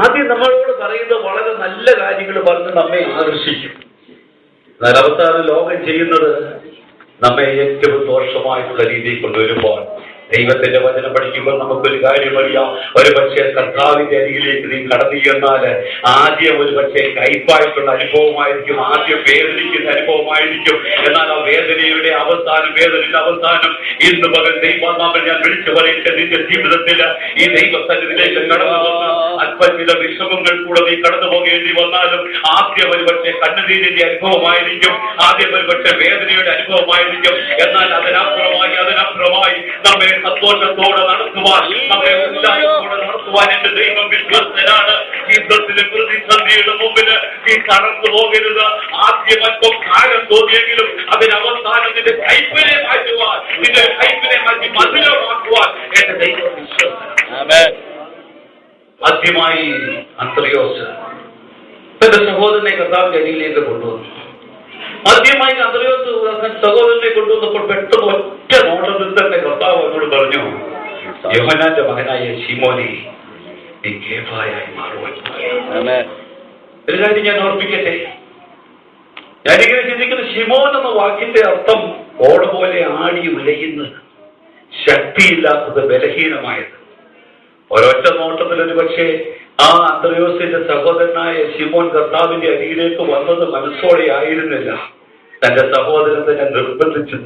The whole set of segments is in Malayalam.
ആദ്യം നമ്മളോട് പറയുന്ന വളരെ നല്ല കാര്യങ്ങൾ പറഞ്ഞ് നമ്മെ ആകർഷിക്കും. എന്നാൽ അവസാനം ലോകം ചെയ്യുന്നത് നമ്മെ ഏറ്റവും ദോഷമായിട്ടുള്ള രീതിയിൽ കൊണ്ടുവരുമ്പോൾ ദൈവത്തിന്റെ വചനം പഠിക്കുമ്പോൾ നമുക്കൊരു കാര്യം അറിയാം. ഒരു പക്ഷേ കർത്താവിന്റെ അരികിലേക്ക് നീ കടന്നു ചെന്നാൽ ആദ്യം ഒരു പക്ഷേ കയ്പായിട്ടുള്ള അനുഭവമായിരിക്കും, ആദ്യം വേദനിക്കുന്ന അനുഭവമായിരിക്കും. എന്നാൽ ആ വേദനയുടെ അവസാനം ഇന്ന് പകൽ ദൈവനാമം ഞാൻ വിളിച്ചു പറയട്ടെ, നിന്റെ ജീവിതത്തിൽ ഈ ദൈവസന്നിധിയിലേക്ക് കടന്നു വന്ന് അല്പവിധ വിഷമങ്ങൾ കൂടെ നീ കടന്നു പോകേണ്ടി വന്നാലും ആദ്യം ഒരു പക്ഷേ കണ്ണുനീരിന്റെ അനുഭവമായിരിക്കും, ആദ്യം ഒരു പക്ഷേ വേദനയുടെ അനുഭവമായിരിക്കും. എന്നാൽ അതിനപ്പുറമായി നമ്മെ സന്തോഷത്തോടെ നടത്തുവാൻ, നമ്മെ ഉത്സാഹത്തോടെ നടത്തുവാൻ എന്റെ ദൈവം വിശ്വസ്തനാണ്. ജീവിതത്തിലെ പ്രതിസന്ധിയുടെ മുമ്പിൽ നീ കടന്നു പോകരുത്. ആദ്യം അല്പം കാലം തോന്നിയെങ്കിലും അതിനവസാനം നിന്റെ കൈപ്പിനെ മാറ്റുവാൻ, നിന്റെ കൈപ്പിനെ മാറ്റി മധുരമാക്കുവാൻ എന്റെ ദൈവം വിശ്വസ്തനാണ്. ആദ്യമായി അന്ത്രയോസ് തന്റെ സഹോദരനെ കർത്താവിന്റെ അരികിലേക്ക് കൊണ്ടുവന്നു. ആദ്യമായി അന്ത്രയോസ് സഹോദരനെ കൊണ്ടുവന്നപ്പോൾ പെട്ടെന്ന് ഒറ്റ നോട്ടത്തിൽ തന്നെ കർത്താവ് എന്നോട് പറഞ്ഞു, യോഹന്നാന്റെ മകനായ ശിമോനെ, നീ കേഫായായി മാറുവാൻ. ഒരു കാര്യം ഞാൻ ഓർപ്പിക്കട്ടെ, ഞാനിങ്ങനെ ചിന്തിക്കുന്ന ശിമോൻ എന്ന വാക്കിന്റെ അർത്ഥം ഓട പോലെ ആടി ഉലയുന്നത്, ശക്തിയില്ലാത്തത്, ബലഹീനമായത്. ഒരൊറ്റ നോട്ടത്തിൽ ഒരു പക്ഷേ ആ അന്ത്രയോസിന്റെ സഹോദരനായ ശിമോൻ കർത്താവിന്റെ അരികിലേക്ക് വന്നത് മനസ്സോടെ ആയിരുന്നില്ല. തന്റെ സഹോദരൻ തന്നെ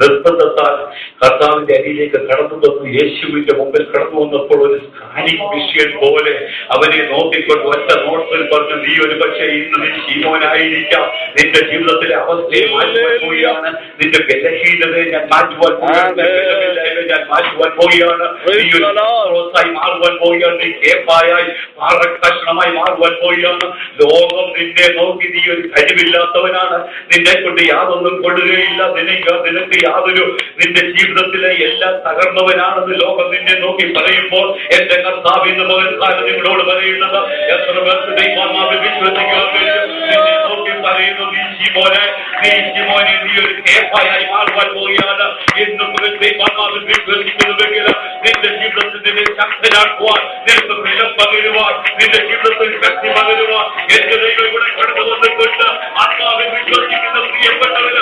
നിർബന്ധത്താൽ കർത്താവിന്റെ അരിയിലേക്ക് കടന്നു വന്നു. യേശുവിന്റെ മുമ്പിൽ കടന്നു വന്നപ്പോൾ ഒരു സ്കാനിക് മിഷ്യൻ പോലെ അവനെ നോക്കിക്കൊണ്ട് ഒറ്റ നോട്ടത്തിൽ പറഞ്ഞു, നീ ഒരു പക്ഷേ ഇന്ന് നീ ശിമോനായിരിക്കാം. നിന്റെ ജീവിതത്തിലെ അവസ്ഥയെ മാറ്റുവാൻ പോവുകയാണ്, നിന്റെ ബലഹീനതയെ ഞാൻ മാറ്റുവാൻ പോവുകയാണ്, നീ ഒരു പ്രോത്സായി മാറുവാൻ പോവുകയാണ്, നീ കേപ്പായായി പാറക്കഷണമായി മാറുവാൻ പോവുകയാണ്. ലോകം നിന്നെ നോക്കി നീ ഒരു കഴിവില്ലാത്തവനാണ്, നിന്നെ കൊണ്ട് യാതൊന്നും കൊള്ളുകയില്ല, നിനക്ക് യാതൊരു, നിന്റെ ജീവിതത്തിലെ എല്ലാം തകർന്നവനാണെന്ന് ലോകം നിന്നെ നോക്കി പറയുമ്പോൾ എന്റെ കർത്താവ് ഇന്ന് മകൻ നിങ്ങളോട് പറയുന്നത്, എത്ര പേർക്ക് ദൈവമാവിൽ വിശ്വസിക്കാൻ കഴിയും? നിന്നെ നോക്കി പറയുന്നു, നീ ശിമോനെ നീ ഒരു കേഫായായി മാറുവാൻ പോവുകയാണ്. ഇന്നും ദൈവമാവിൽ വിശ്വസിക്കുന്നുവെങ്കിൽ നിന്റെ ജീവിതത്തിൽ നിന്നെ ശക്തനാക്കുവാൻ, നിനക്ക് ബലം പകരുവാൻ, നിന്റെ ജീവിതത്തിൽ ശക്തി പകരുവാൻ എന്റെ ദൈവം ഇവിടെ കടന്നു വന്നിട്ടുണ്ട്. ആത്മാവിൽ വിശ്വസിക്കുന്ന പ്രിയപ്പെട്ടവര്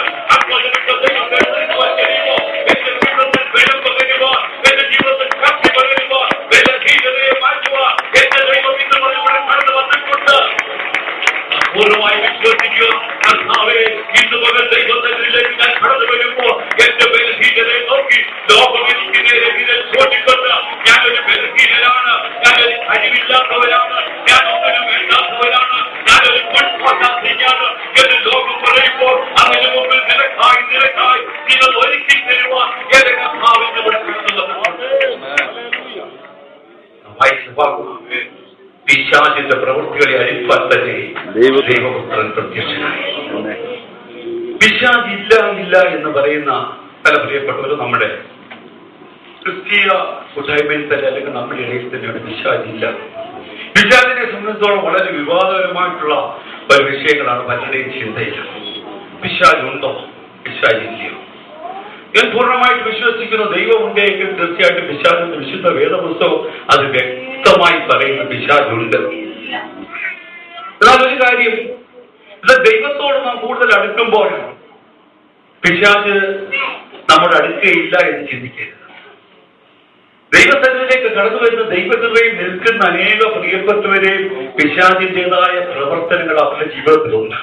പൂർണ്ണമായി വിശ്വസിക്കുക. കർത്താവേ, ഇന്ന് പകൽ ദൈവത്തിലേക്ക് ഞാൻ കടന്നു വരുമ്പോൾ എന്റെ ബലഹീനതയെ നോക്കി ലോകം എനിക്ക് നേരെ ചോദിക്കൊണ്ട് ഞാനൊരു ബലഹീനനാണ്, ഞാനൊരു കഴിവില്ലാത്തവരാണ്, ഞാൻ ഒന്നിനും വേണ്ടാത്തവരാണ്, ഞാനൊരു കൊണ്ടാണ് എന്ന് ലോകം പറയുമ്പോൾ അതിന് മുമ്പിൽ നിനക്കായി നിങ്ങൾ ഒരുക്കി തരുവാൻ എന്റെ കർത്താവിന്റെ ഇവിടെ പിശാചിന്റെ പ്രവൃത്തികളെ അഴിപ്പാൻ തന്നെ ദൈവപുത്രൻ പ്രത്യക്ഷനായി. പിശാചില്ല എന്ന് പറയുന്ന പല പ്രിയപ്പെട്ടവരും നമ്മുടെ ക്രിസ്തീയ കൂട്ടായ്മയിൽ തന്നെ അല്ലെങ്കിൽ നമ്മുടെ ഇടയിൽ തന്നെയാണ് പിശാചില്ല. പിശാചിനെ സംബന്ധിച്ചോളം വളരെ വിവാദപരമായിട്ടുള്ള പല വിഷയങ്ങളാണ് പലരുടെയും ചിന്തയില്ല. പിശാചുണ്ടോ, പിശാചില്ലയോ? ഞാൻ പൂർണ്ണമായിട്ട് വിശ്വസിക്കുന്നു ദൈവം ഉണ്ടെങ്കിൽ തീർച്ചയായിട്ടും പിശാചിന്റെ വിശുദ്ധ വേദപുസ്തകം അത് വ്യക്തമായി പറയുന്ന പിശാചുണ്ട്. എന്നാൽ ഒരു കാര്യം, ഇത് ദൈവത്തോട് നാം കൂടുതൽ അടുക്കുമ്പോൾ പിശാച് നമ്മുടെ അടുക്കുകയില്ല എന്ന് ചിന്തിക്കരുത്. ദൈവസന്നിധിയിലേക്ക് കടന്നു വരുന്ന ദൈവകൃപയിൽ നിൽക്കുന്ന അനേക പ്രിയപ്പെട്ടവരെയും പിശാചിന്റേതായ പ്രവർത്തനങ്ങൾ അവരുടെ ജീവിതത്തിലുണ്ട്.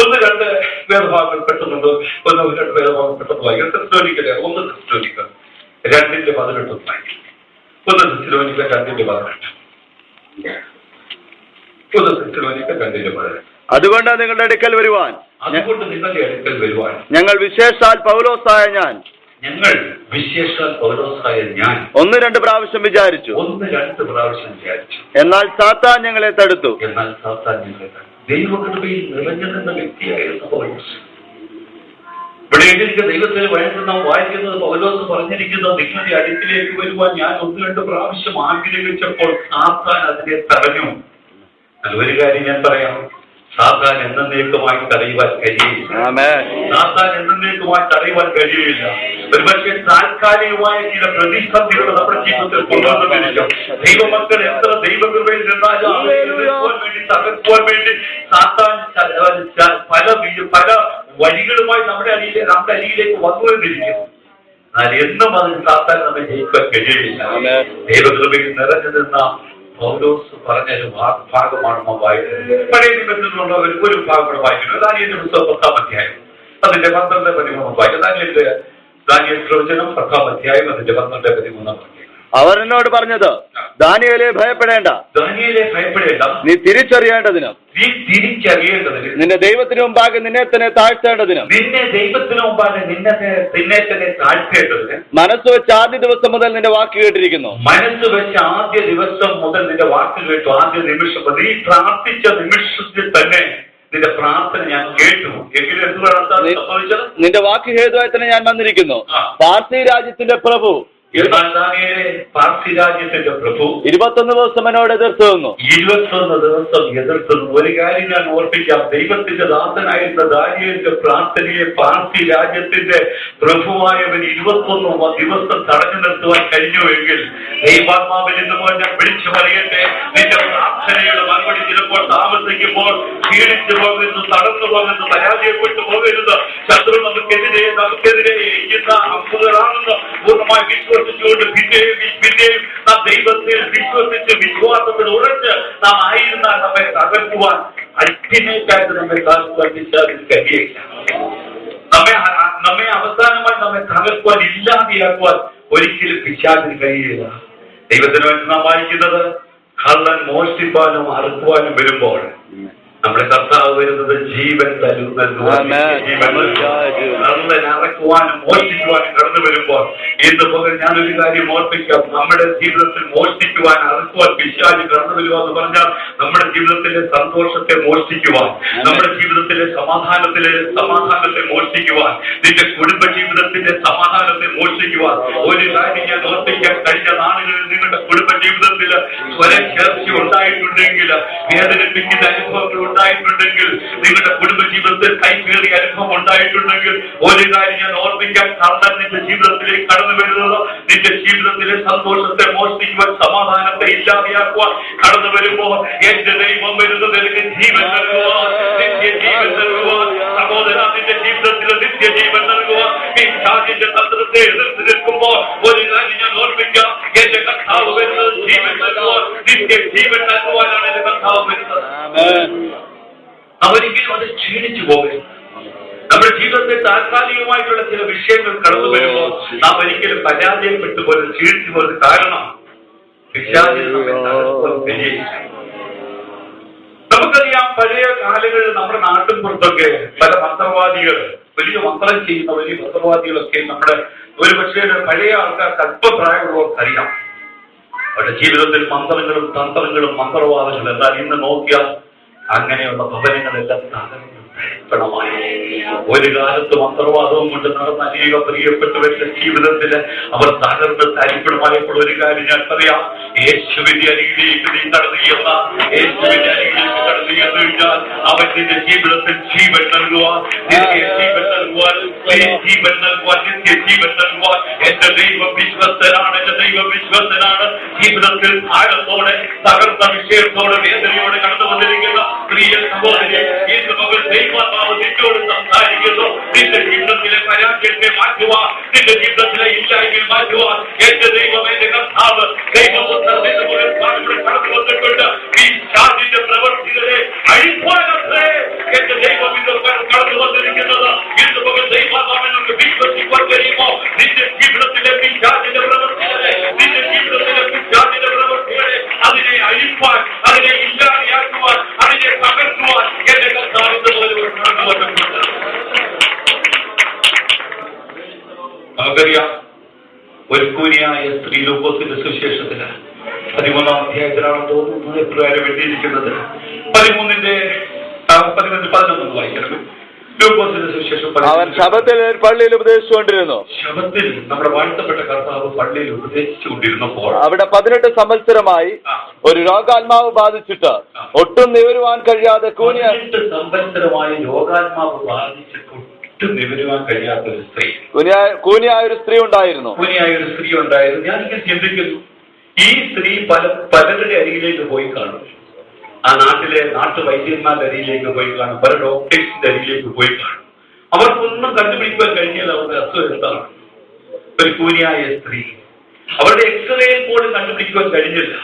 ഒന്ന് രണ്ട് വേദഭാഗങ്ങൾ പെട്ടെന്നുണ്ട്, ഒന്ന് രണ്ട് വേദഭാഗം പെട്ടെന്ന് വായിക്കാം. ക്രിസ്തോനിക്കല്ലേ, ഒന്ന് ക്രിസ്തോനിക്ക 2:18 വായിക്കും, ഒന്ന് ക്രിസ്തോനിക്ക 2:18, ഒന്ന് ക്രിസ്തോനിക്ക 2:18. അതുകൊണ്ട് നിങ്ങളുടെ അടുക്കൽ വരുവാൻ ഞങ്ങൾ വിശേഷാൽ പൗലോസായ ഞാൻ ഒന്ന് രണ്ട് പ്രാവശ്യം വിചാരിച്ചു. എന്നാൽ സാത്താൻ ഞങ്ങളെ തടുത്തു. ദൈവകൃപയിൽ നിറഞ്ഞു നിന്ന വ്യക്തിയായിരുന്നു പൗലോസ്. ഇവിടെ എഴുതിയിരിക്കുന്ന ദൈവത്തിന് വേണ്ടി നാം വായിക്കുന്നത് പൗലോസ് പറഞ്ഞിരിക്കുന്നത്, നിങ്ങളുടെ അടുക്കിലേക്ക് വരുവാൻ ഞാൻ ഒന്ന് രണ്ട് പ്രാവശ്യം ആഗ്രഹിച്ചപ്പോൾ സാത്താൻ അതിനെ തടഞ്ഞു. ഒരു കാര്യം ഞാൻ പറയാം, സാത്താൻ എന്നേക്കുമായി തടയുവാൻ കഴിയില്ല. ആമേൻ. സാത്താൻ എന്നേക്കുമായി തടയുവാൻ കഴിയില്ല. ഒരുപക്ഷെ താൽക്കാലികമായ ചില പ്രതിസന്ധികൾ നമ്മുടെ ജീവിതത്തിൽ കൊണ്ടുവന്നിരിക്കും. ദൈവമക്കൾ എത്ര ദൈവകൃപയിൽ നിന്നാലും അവരെ എതിർക്കുവാൻ വേണ്ടി, തകർക്കുവാൻ വേണ്ടി സാത്താൻ പല വഴികളുമായി നമ്മുടെ അരിയിലേക്ക് വന്നുകൊണ്ടിരിക്കും. എന്നാൽ എന്നും അതിന് സാത്താൻ നമ്മെ ജയിക്കാൻ കഴിയില്ല. ദൈവകൃപയിൽ നിറഞ്ഞു നിന്ന പൗലോസ് പറഞ്ഞൊരു ഭാഗമാണ് നാം വായിക്കുന്നത്. പഴയ നിബന്ധനയിലുള്ള ഒരു ഭാഗം കൂടെ വായിക്കുന്നത്. ദാനിയേലിന്റെ പുസ്തകം 10-ാം അധ്യായം അതിന്റെ 12-13 വായിക്കും. ദാനിയേൽ പ്രവചനം 10-ാം അധ്യായം അതിന്റെ 12-13 വാക്യം. അവർ എന്നോട് പറഞ്ഞത്, ദാനിയേലേ ഭയപ്പെടേണ്ട, ദാനിയേലേ ഭയപ്പെടേണ്ട, നീ തിരിച്ചറിയേണ്ടതിനും നിന്റെ ദൈവത്തിന് മുമ്പാകെ നിന്നെ തന്നെ താഴ്ത്തേണ്ടതിനും മനസ്സ് വെച്ച് ആദ്യ ദിവസം മുതൽ നിന്റെ വാക്ക് കേട്ടിരിക്കുന്നു. മനസ്സ് വെച്ച് ആദ്യ ദിവസം മുതൽ നിന്റെ വാക്ക് കേട്ടു. ആദ്യ നിമിഷം നീ പ്രാർത്ഥിച്ച നിമിഷത്തിൽ തന്നെ നിന്റെ പ്രാർത്ഥന ഞാൻ കേട്ടു. എങ്കിലും എന്തുകൊണ്ടാണ് സംഭവിച്ചത്? നിന്റെ വാക്ക് ഹേതുവായി തന്നെ ഞാൻ വന്നിരിക്കുന്നു. പാർസി രാജ്യത്തിന്റെ പ്രഭു പാർസി രാജ്യത്തിന്റെ പ്രഭു 21 ദിവസം എന്നോട് എതിർത്തു നിന്നു. 21 ദിവസം എതിർത്തു. ഒരു കാര്യം ഞാൻ ഓർപ്പിക്കാം. ദൈവത്തിന്റെ ദാസനായിരുന്ന ദാനിയേലിന്റെ പ്രാർത്ഥനയെ പാർസി രാജ്യത്തിന്റെ പ്രഭുവായവൻ 21 ദിവസം തടഞ്ഞു നിർത്തുവാൻ കഴിഞ്ഞുവെങ്കിൽ ദൈവാത്മാവിൽ നിന്ന് ഞാൻ വിളിച്ചു പറയട്ടെ, നിന്റെ പ്രാർത്ഥനയുടെ മറുപടി ചിലപ്പോൾ താമസിക്കുമ്പോൾ ക്ഷീണിച്ചു പോകുന്നു, തടന്നു പോകുന്നു, പരാജയപ്പെട്ടു പോകരുത്. ശത്രു നമുക്കെതിരെ ചെയ്യുന്ന അമ്പുകളാണെന്ന് പൂർണ്ണമായി വിശ്വസിച്ചുകൊണ്ട് പിന്നെയും നാം ദൈവത്തിൽ വിശ്വസിച്ച് വിശ്വാസത്തിൽ ഉറച്ച് നാം ആയിരുന്നാൽ നമ്മെ തകർക്കുവാൻ അൾട്ടിമേറ്റായിട്ട് നമ്മെ കാക്കുവാൻ കഴിയില്ല. നമ്മെ അവസാനമായി നമ്മെ തകർക്കുവാൻ, ഇല്ലാതെയാക്കുവാൻ ഒരിക്കലും പിശാചിന് കഴിയില്ല. ദൈവത്തിന് വേണ്ടി നാം വായിക്കുന്നത്, കള്ളൻ മോഷ്ടിപ്പാനും അറുക്കുവാനും വരുമ്പോൾ നമ്മുടെ കർത്താവ് വരുന്നത് ജീവൻ നൽകുവാൻ, കള്ളൻ അറക്കുവാനും മോഷ്ടിക്കുവാനും കടന്നു വരുമ്പോൾ ഇന്ന് പകൽ ഞാനൊരു കാര്യം ഓർപ്പിക്കാം. നമ്മുടെ ജീവിതത്തിൽ മോഷ്ടിക്കുവാൻ, അറക്കുവാൻ പിശാച് കടന്നു വരുക എന്ന് പറഞ്ഞാൽ നമ്മുടെ ജീവിതത്തിലെ സന്തോഷത്തെ മോഷ്ടിക്കുവാൻ, നമ്മുടെ ജീവിതത്തിലെ സമാധാനത്തെ മോഷ്ടിക്കുവാൻ, നിന്റെ കുടുംബ ജീവിതത്തിന്റെ സമാധാനത്തെ മോഷ്ടിക്കുവാൻ. ഒരു കാര്യം ഞാൻ ഓർപ്പിക്കാം. കഴിഞ്ഞ നാളുകളിൽ നിങ്ങളുടെ കുടുംബ ജീവിതത്തിൽ സ്വരച്ചേർച്ച ഉണ്ടായിട്ടുണ്ടെങ്കിൽ, വേദനിപ്പിക്കുന്ന അനുഭവങ്ങൾ ഉണ്ടായിട്ടുണ്ടെങ്കിൽ, നിങ്ങളുടെ കുടുംബ ജീവിതത്തിൽ കൈകേറിയ അനുഭവം ഉണ്ടായിട്ടുണ്ടെങ്കിൽ, ഒരു കാര്യം ഞാൻ ഓർമ്മിക്കാൻ, കള്ളൻ നിന്റെ ജീവിതത്തിലേക്ക് കടന്നു വരുന്നത് നിന്റെ ജീവിതത്തിലെ സന്തോഷത്തെ മോഷ്ടിക്കുവാൻ, സമാധാനത്തെ ഇല്ലാതെയാക്കുവാൻ കടന്നു വരുമ്പോൾ എന്റെ ദൈവം വരുന്നത് എനിക്ക് ജീവൻ നൽകുവാൻ, നിത്യജീവൻ നൽകുവാൻ. സഹോദര, നിന്റെ ജീവിതത്തിൽ നിത്യജീവൻ നൽകുവാൻ പിശാചിന്റെ തന്ത്രത്തെ എതിർത്ത് നിൽക്കുമ്പോൾ ഒരു കാര്യം ഞാൻ ഓർമ്മിക്കാം. എന്റെ കർത്താവ് വരുന്നത് ജീവൻ നൽകുവാൻ, നിത്യജീവൻ നൽകുവാനാണ് എന്റെ കർത്താവ് വരുന്നത്. അവരിക്കലും അത് ക്ഷീണിച്ചു പോകരുത്. നമ്മുടെ ജീവിതത്തിൽ താൽക്കാലികമായിട്ടുള്ള ചില വിഷയങ്ങൾ കടന്നു വരുമ്പോൾ നാം ഒരിക്കലും പരാജയപ്പെട്ടു പോലെ ക്ഷീണിച്ചു പോയത് കാരണം പിശാചിന് നമ്മെ തകർക്കുവാൻ കഴിയില്ല. നമുക്കറിയാം, പഴയ കാലങ്ങളിൽ നമ്മുടെ നാട്ടിൻ പുറത്തൊക്കെ പല മന്ത്രവാദികൾ, വലിയ മന്ത്രം ചെയ്യുന്ന വലിയ മന്ത്രവാദികളൊക്കെ നമ്മുടെ ഒരു പക്ഷേ പഴയ ആൾക്കാർക്ക് അല്പപ്രായമുള്ളവർക്കറിയാം. അവരുടെ ജീവിതത്തിൽ മന്ത്രങ്ങളും തന്ത്രങ്ങളും മന്ത്രവാദങ്ങളും. എന്നാൽ ഇന്ന് നോക്കിയാൽ അങ്ങനെയുള്ള ഭവനങ്ങളെല്ലാം തകർന്നമായി. ഒരു കാലത്ത് മന്ത്രവാദവും കൊണ്ട് നടന്ന അനേക പ്രിയപ്പെട്ടവരുടെ ജീവിതത്തിൽ അവർ തകർന്ന് തരിപ്പണമായപ്പോൾ ഒരു കാര്യം ഞാൻ പറയാം. യേശുവിന്റെ അരികിലേക്ക് നീ കടന്നു ചെന്ന, യേശുവിന്റെ അരികിലേക്ക് കടന്നു ചെന്നു കഴിഞ്ഞാൽ അവൻ നിന്റെ ജീവിതത്തിൽ ജീവൻ നൽകുവാൻ, ജീവൻ നൽകുവാൻ, ജീവൻ നൽകുവാൻ, നിത്യജീവൻ നൽകുവാൻ. എന്റെ ദൈവം വിശ്വസ്തനാണ്, എന്റെ ദൈവം വിശ്വസ്തനാണ്. ജീവിതത്തിൽ ആഴത്തോടെ, തകർന്ന വിഷയത്തോടെ, വേദനയോടെ കടന്നു വന്നിരിക്കുന്ന പ്രിയ സഹോദരി, ഇന്ന് മകൾ ദൈവാത്മാവ് നിന്നോട് സംസാരിക്കുന്നു. നിന്റെ ജീവിതത്തിലെ പരാജയത്തെ മാറ്റുവാൻ, നിന്റെ ജീവിതത്തിലെ ഇല്ലായ്മ മാറ്റുവാൻ എന്റെ ദൈവം, എന്റെ കർത്താവ് ദൈവപുത്രൻ നിന്റെ മുകളിൽ കടന്നു വന്നിട്ടുണ്ട്. ഈ ശാന്തിന്റെ പ്രവർത്തികളെ അഴിപ്പാനത്രേ എന്റെ ദൈവം ഇന്ന് കടന്നു വന്നിരിക്കുന്നത്. ഇന്ന് മകൾ ദൈവാത്മാവിനെ നമുക്ക് വിശ്വസിക്കാൻ കഴിയുമോ? നിന്റെ ജീവിതത്തിലെ പിശാചിന്റെ പ്രവർത്തികളെ, നിന്റെ ജീവിതത്തിലെ പിശാചിന്റെ പ്രവർത്തികളെ അതിനെ അഴിപ്പാൻ, അതിനെ ഇല്ലാതെയാക്കുവാൻ, അതിനെ തകർക്കുവാൻ എന്റെ കർത്താവിന്റെ പോലെ കടന്നു വന്നിട്ടുണ്ട്. നമുക്കറിയാം, ഒരു കൂനിയായ സ്ത്രീ ലൂക്കോസിന്റെ സുവിശേഷത്തിന് 13-ാം അധ്യായത്തിലാണ് തോന്നുന്നത് എപ്രകാരം എഴുതിയിരിക്കുന്നത്. 13-11 വായിക്കണമേ. ലൂക്കോസിന്റെ സുവിശേഷം അവൻ ശബത്തിൽ പള്ളിയിൽ ഉപദേശിച്ചുകൊണ്ടിരുന്നു. ശബത്തിൽ നമ്മുടെ വാഴ്ത്തപ്പെട്ട കർത്താവ് പള്ളിയിൽ ഉപദേശിച്ചുകൊണ്ടിരുന്നപ്പോൾ അവിടെ 18 സംവത്സരമായി ഒരു രോഗാത്മാവ് ബാധിച്ചിട്ട് ഒട്ടും നിവരുവാൻ കഴിയാതെ 18 സംവത്സരമായി രോഗാത്മാവ് ബാധിച്ചിട്ട് ഒട്ടും നിവരുവാൻ കഴിയാത്ത ഒരു സ്ത്രീ, കൂനിയായ ഒരു സ്ത്രീ ഉണ്ടായിരുന്നു. ഞാനിങ്ങനെ ചിന്തിക്കുന്നു, ഈ സ്ത്രീ പലരുടെ അരികിലേക്ക് പോയി കാണും. ആ നാട്ടിലെ നാട്ടുവൈദ്യന്മാരുടെ അരികിലേക്ക് പോയി കാണും, പല ഡോക്ടേഴ്സിന്റെ അരികിലേക്ക് പോയി കാണും. അവർക്കൊന്നും കണ്ടുപിടിക്കാൻ കഴിഞ്ഞാൽ അവരുടെ അസുഖം എന്താണ്. ഒരു കൂനിയായ സ്ത്രീ, അവരുടെ എക്സ്റേയിൽ പോലും കണ്ടുപിടിക്കാൻ കഴിഞ്ഞില്ല,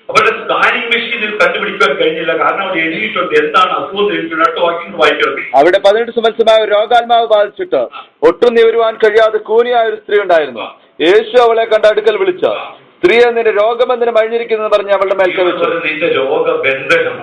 അവരുടെ സ്കാനിങ് മെഷീനിൽ കണ്ടുപിടിക്കാൻ കഴിഞ്ഞില്ല. കാരണം അവിടെ എഴുതിയിട്ടുണ്ട് എന്താണ് അസുഖം എഴുതിയിട്ട് വായിക്കുന്നത്. അവിടെ 18 സംവത്സരമായ ഒരു രോഗാത്മാവ് ബാധിച്ചിട്ട് ഒട്ടും നിവരുവാൻ കഴിയാതെ കൂനിയായ ഒരു സ്ത്രീ ഉണ്ടായിരുന്നു. യേശു അവളെ കണ്ട അടുക്കൽ വിളിച്ച സ്ത്രീയെ നിന്റെ രോഗബന്ധനം അഴിഞ്ഞിരിക്കുന്നു പറഞ്ഞ് അവളുടെ മേൽ കവിച്ചു. നിന്റെ രോഗബന്ധനം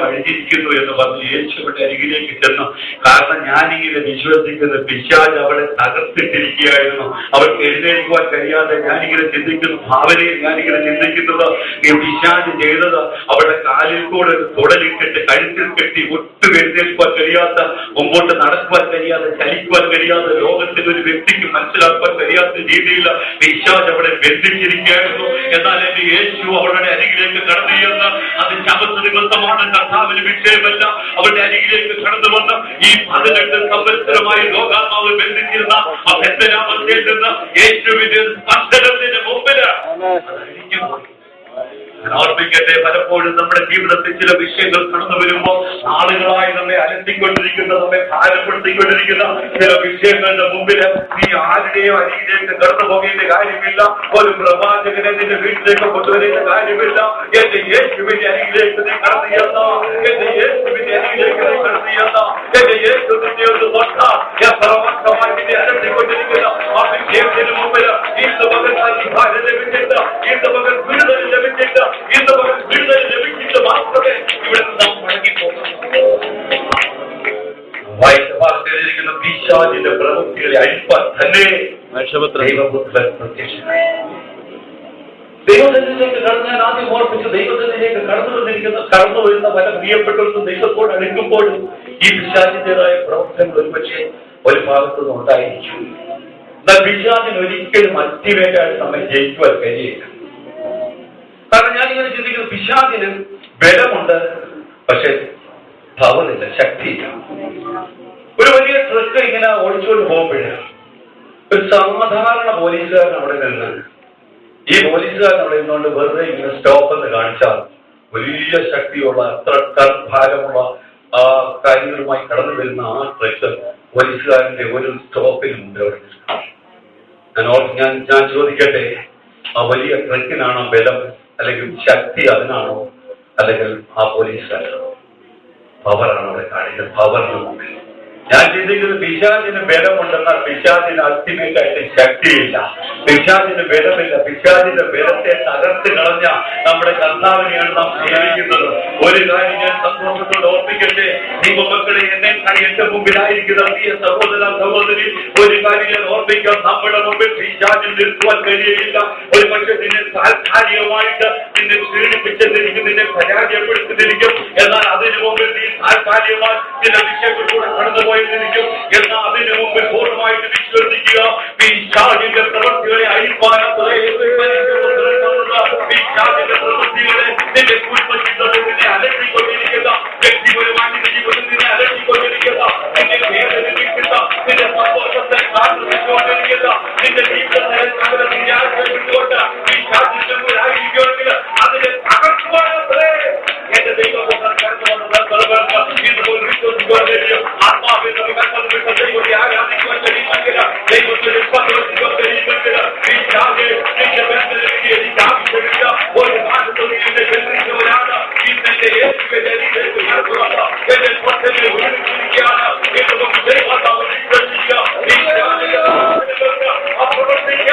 അഴിഞ്ഞിരിക്കുന്നു എന്ന് പറഞ്ഞ് യേശുവിന്റെ അരികിലേക്ക് ചെന്നു. കാരണം ഞാനിങ്ങനെ വിശ്വസിക്കുന്ന പിശാച് അവളെ തകർത്തിട്ടിരിക്കുകയായിരുന്നു. അവൾക്ക് എഴുന്നേൽക്കുവാൻ കഴിയാതെ ഞാനിങ്ങനെ ചിന്തിക്കുന്നു, ഭാവനയിൽ ഞാനിങ്ങനെ ചിന്തിക്കുന്നത് ഈ പിശാച് ചെയ്തത് അവളുടെ കാലിൽ കൂടെ തുടലിട്ടിട്ട് കഴുത്തിൽ കെട്ടി ഒട്ടും എഴുന്നേൽക്കുവാൻ കഴിയാത്ത, മുമ്പോട്ട് നടക്കുവാൻ കഴിയാതെ, ചലിക്കുവാൻ കഴിയാതെ, ലോകത്തിൽ ഒരു വ്യക്തിക്ക് മനസ്സിലാക്കുവാൻ കഴിയാത്ത രീതിയിൽ പിശാച് അവളെ ബന്ധിച്ചിരിക്കുകയായിരുന്നു. എന്നാൽ എന്റെ യേശു അവളുടെ അരികിലേക്ക് കടന്നു ചെന്ന്, അത് ശബത്ത് നിമിത്തമാണ്, കർത്താവിന് വിഷയമല്ല, അവളുടെ അരികിലേക്ക് കടന്നു വന്ന് ഈ 18 സംവത്സരമായി രോഗാത്മാവ് ബന്ധിച്ചിരുന്ന ആ ബന്ധനാമത്തിൽ നിന്ന് യേശുവിന്റെ സ്പർശനത്തിന് മുമ്പില് ഓർമ്മിക്കട്ടെ, പലപ്പോഴും നമ്മുടെ ജീവിതത്തിൽ ചില വിഷയങ്ങൾ കടന്നു വരുമ്പോൾ നാളുകളായി നമ്മെ അലട്ടിക്കൊണ്ടിരിക്കുന്ന, നമ്മെ ഭാരപ്പെടുത്തിക്കൊണ്ടിരിക്കുന്ന ചില വിഷയങ്ങളുടെ മുമ്പിൽ നീ ആരുടെയോ അരികിലേക്ക് കടന്നു പോകേണ്ട കാര്യമില്ല, ഒരു പ്രവാചകനെ നിന്റെ വീട്ടിലേക്ക് കൊണ്ടുവരേണ്ട കാര്യമില്ല. എന്റെ യേശുവിന്റെ അരികിലേക്ക് നീ കടന്നു ചെന്ന, എന്റെ യേശുവിന്റെ അരികിലേക്ക് നീ കടന്നു ചെന്ന, എന്റെ യേശുവിന്റെ ഒരു തൊട്ട എത്ര വർഷമായി നിന്നെ അലട്ടിക്കൊണ്ടിരിക്കുന്ന ആ വിഷയത്തിന് മുമ്പിൽ ഇന്ന് മകൻ അധികാരം ലഭിച്ചിട്ട്, ഇന്ന് മകൻ വിടുതൽ ലഭിച്ചിട്ട്, ഇന്ന് മകൻ വിടുതൽ ലഭിച്ചിട്ട് മാത്രമേ ഇവിടെ നാം മടങ്ങിപ്പോകും. വായിച്ചിരിക്കുന്ന പിശാചിന്റെ പ്രവൃത്തികളെ അഴിപ്പാൻ തന്നെ ദൈവപുത്രൻ പ്രത്യക്ഷനായി. ദൈവത്തിലേക്ക് കടന്ന് ഞാൻ ആദ്യം ഓർപ്പിച്ചു, ദൈവത്തിലേക്ക് കടന്നു വരുന്ന പല പ്രിയപ്പെട്ടവർക്കും ദൈവത്തോട് അടുക്കുമ്പോഴും ഈ പിശാചിന്റേതായ പ്രവർത്തനങ്ങൾ ഒരുപക്ഷെ ഒരു ഭാഗത്തുനിന്ന് ഉണ്ടായിരിക്കും. എന്നാൽ പിശാചിന് ഒരിക്കലും അക്ടിവേറ്റായിട്ട് നമ്മെ ജയിക്കുവാൻ കഴിയില്ല. കാരണം ഞാനിങ്ങനെ ചിന്തിക്കുന്നു, പിശാചിന് ബലമുണ്ട്, പക്ഷെ പവറില്ല, ശക്തിയില്ല. ഒരു വലിയ ട്രക്ക് ഇങ്ങനെ ഓടിച്ചുകൊണ്ട് പോകുമ്പോഴേ ഒരു സാധാരണ പോലീസുകാരൻ അവിടെ നിന്ന്, ഈ പോലീസുകാരൻ അവിടെ നിന്നുകൊണ്ട് വെറുതെ ഇങ്ങനെ സ്റ്റോപ്പ് എന്ന് കാണിച്ചാൽ വലിയ ശക്തിയുള്ള, അത്ര ഭാരമുള്ള ആ കാര്യങ്ങളുമായി കടന്നു വരുന്ന ആ ട്രക്ക് പോലീസുകാരന്റെ ഒരു സ്റ്റോപ്പിലുണ്ട്. ഞാൻ ചോദിക്കട്ടെ, ആ വലിയ ട്രക്കിനാണോ ബലം, അല്ലെങ്കിൽ ശക്തി അതിനാണോ, അല്ലെങ്കിൽ ആ പോലീസുകാരാണോ? പവറാണ് അവിടെ കാണിക്കുന്നത്, പവറിന് മുമ്പിൽ. ഞാൻ ചിന്തിക്കുന്നത് പിശാചിന് ബലമുണ്ടെന്നാൽ പിശാചിന് അൾട്ടിമേറ്റ് ആയിട്ട് ശക്തിയില്ല, പിശാചിന് ബലമില്ല. പിശാചിന്റെ ബലത്തെ തകർത്ത് കളഞ്ഞ നമ്മുടെ കർത്താവിനെയാണ് നാം സേവിക്കുന്നത്. ഒരു കാര്യം ഞാൻ സന്തോഷത്തോട് ഓർപ്പിക്കട്ടെ, ദൈവമക്കളെ, എന്നെ എന്റെ മുമ്പിലായിരിക്കുന്ന പ്രിയ സഹോദര സഹോദരി, ഒരു കാര്യം ഞാൻ ഓർപ്പിക്കാം, നമ്മുടെ മുമ്പിൽ പിശാചിൽ നിൽക്കുവാൻ കഴിയുകയില്ല. ഒരു പക്ഷെ നിന്നെ താൽക്കാലികമായിട്ട് നിന്നെ ക്ഷീണിപ്പിച്ചെന്നിരിക്കും, നിന്നെ പരാജയപ്പെടുത്തിയിരിക്കും. എന്നാൽ അതിനു മുമ്പിൽ നീ താൽക്കാലികമായി ചില വിഷയങ്ങളിലൂടെ കടന്നുപോയിരിക്കും. എന്നാൽ അതിനു മുമ്പിൽ പൂർണ്ണമായിട്ട് വിശ്വസിക്കുക, പിശാചിന്റെ പ്രവൃത്തികളെ അഴിപ്പാനത്രേ പിശാചിന്റെ പ്രവൃത്തികളെ നിന്റെ കുടുംബജീവിതത്തിൽ നിന്നെ അലട്ടിക്കൊണ്ടിരിക്കുന്ന, വ്യക്തിപരമായി നിന്റെ ജീവിതത്തിൽ നിന്നെ അലട്ടിക്കൊണ്ടിരിക്കുന്ന, നിന്നെ വേദനിപ്പിക്കുന്ന, നിന്റെ സന്തോഷത്തെ കാത്തുകൊണ്ടിരിക്കുന്ന, നിന്റെ ജീവിതത്തെ നിരാശപ്പെട്ടുകൊണ്ട് പിശാചിന്റെ മുമ്പിലായിരിക്കുമെങ്കിൽ അതിനെ തകർക്കുവാനത്രേ എന്റെ ദൈവപുത്രൻ കടന്നുവന്നത്. ഇതുപോലെ വിശ്വസിക്കുവാൻ കഴിയും. ആത്മാവിന്റെ വികസനം ദൈവത്തെ ആരാധിക്കുവാൻ കഴിയുമെങ്കിൽ, ദൈവത്തെ വിശ്വസിക്കുവാൻ കഴിയുമെങ്കിൽ, പിശാച് നിന്റെ ബന്ധനത്തിന് എനിക്ക് ആവശ്യമില്ല. ഒരു കാലത്ത് നിന്റെ ബന്ധിച്ചവരാണ് ഇന്നെന്റെ യേശുവിന്റെ അരികിലേക്ക് കടന്നുവന്ന് എന്റെ പൊട്ടനെ ഒഴിച്ചിരിക്കുകയാണ്. ഏറ്റവും ദൈവത്താവ് വിശ്വസിക്കുക, അപ്രവർത്തിക്കുക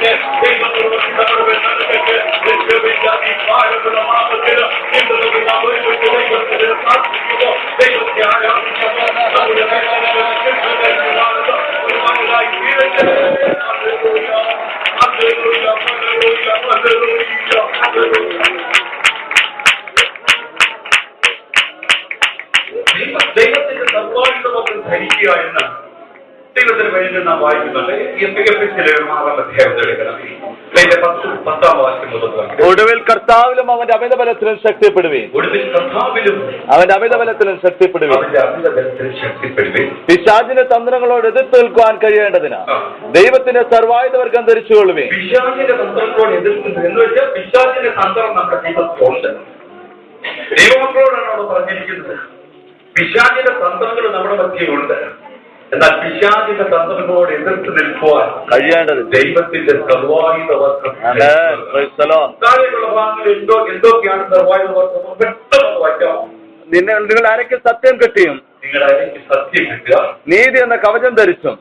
നടക്കട്ടെ. ദൈവപ്രവൃത്തി നമ്മുടെ മേൽ നടക്കട്ടെ. ലക്ഷ്യമില്ലാതെ ഭാരമുള്ള നാമത്തിൽ ഇന്ന് നമുക്ക് നാം ഒരുമിച്ച് ദൈവത്തിന് പ്രാർത്ഥിക്കുമ്പോൾ ദൈവത്തെ ആരാധിക്കുമ്പോൾ നമ്മുടെ ഒരു മകളായി തീരട്ടെ. Hallelujah, hallelujah, hallelujah, hallelujah, hallelujah. ദൈവത്തിന്റെ സർവായുധം നമുക്ക് ധരിക്കുക എന്ന് ദൈവത്തിന് വേണ്ടി നാം വായിക്കുന്നുണ്ട്. ഒടുവിൽ കർത്താവിലും അവന്റെ അമിതബലത്തിലും ശക്തിപ്പെടുവേ. ഒടുവിൽ കർത്താവിലും അവന്റെ അമിതബലത്തിലും ശക്തിപ്പെടുവേ. അവന്റെ അമിതബലത്തിലും ശക്തിപ്പെടുവേ. പിശാചിന്റെ തന്ത്രങ്ങളോട് എതിർത്ത് നിൽക്കുവാൻ കഴിയേണ്ടതിന് ദൈവത്തിന്റെ സർവായുധവർഗം ധരിച്ചുകൊള്ളുവേ. പിശാചിന്റെ തന്ത്രങ്ങളോട് എതിർക്കുന്നത് എന്ന് വെച്ചാൽ പിശാചിന്റെ തന്ത്രം നമ്മുടെ ജീവിതത്തിലുണ്ട്. ദൈവമക്കളോടാണ് അവിടെ പറഞ്ഞിരിക്കുന്നത്. പിശാചിന്റെ തന്ത്രങ്ങൾ നമ്മുടെ മധ്യയിലുണ്ട്. എന്നാൽ പിശാചിന്റെ തന്ത്രങ്ങളോട് എതിർത്ത് നിൽക്കുവാൻ കഴിയേണ്ടത് ദൈവത്തിന്റെ സർവായുധവർഗം. താഴെയുള്ള ഭാഗങ്ങളിൽ എന്തൊക്കെയാണ് സർവായുധവർഗം പെട്ടെന്ന് വായിക്കാമോ? നിങ്ങൾ അരയ്ക്ക് സത്യം കെട്ടിയും നിങ്ങളുടെ അരയ്ക്ക് സത്യം കിട്ടുക, നീതി എന്ന കവചം ധരിച്ചും